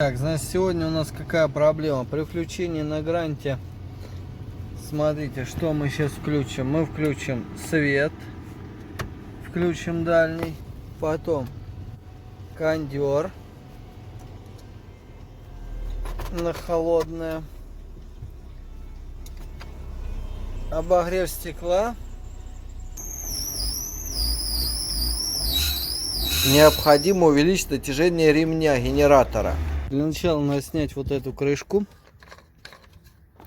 Так, значит, сегодня у нас какая проблема? При включении на гранте, смотрите, что мы сейчас включим. Мы включим свет, включим дальний, потом кондер на холодное, обогрев стекла. Необходимо увеличить натяжение ремня генератора. Для начала надо снять вот эту крышку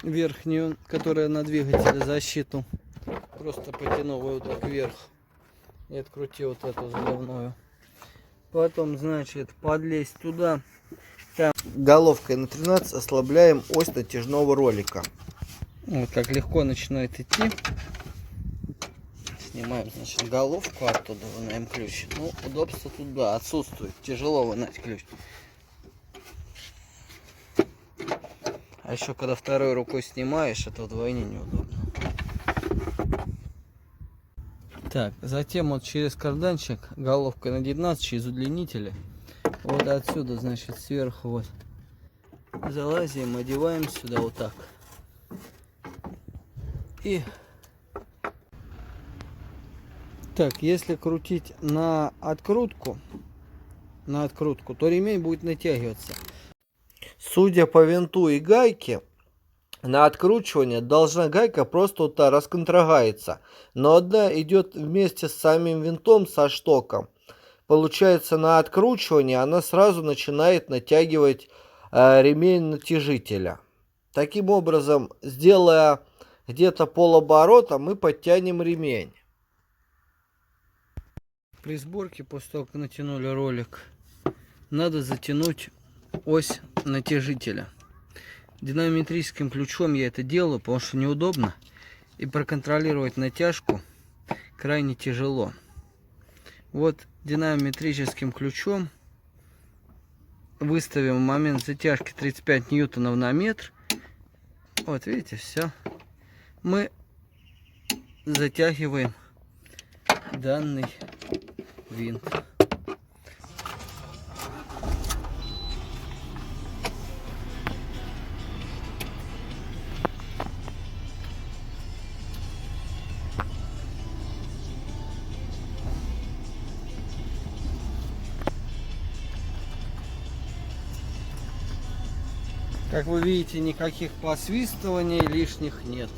верхнюю, которая на двигателе, защиту. Просто потяну вот так вверх и открути вот эту заливную. Потом, значит, подлезть туда. Там головкой на 13 ослабляем ось натяжного ролика. Вот как легко начинает идти. Снимаем, значит, головку оттуда, вынимаем ключ. Ну, удобство тут, да, отсутствует. Тяжело вынять ключ. А еще, когда второй рукой снимаешь, это вдвойне неудобно. Так, затем вот через карданчик, головкой на 19, через удлинители. Вот отсюда, значит, сверху вот залазим, одеваем сюда вот так. И так, если крутить на открутку, то ремень будет натягиваться. Судя по винту и гайке, на откручивание должна гайка просто вот так расконтрагается. Но одна идет вместе с самим винтом, со штоком. Получается, на откручивание она сразу начинает натягивать ремень натяжителя. Таким образом, сделая где-то полоборота, мы подтянем ремень. При сборке, после того, как натянули ролик, надо затянуть ось натяжителя. Динамометрическим ключом я это делаю, потому что неудобно. И проконтролировать натяжку крайне тяжело. Вот динамометрическим ключом выставим момент затяжки 35 ньютонов на метр. Вот видите, все. Мы затягиваем данный винт. Как вы видите, никаких посвистываний лишних нет.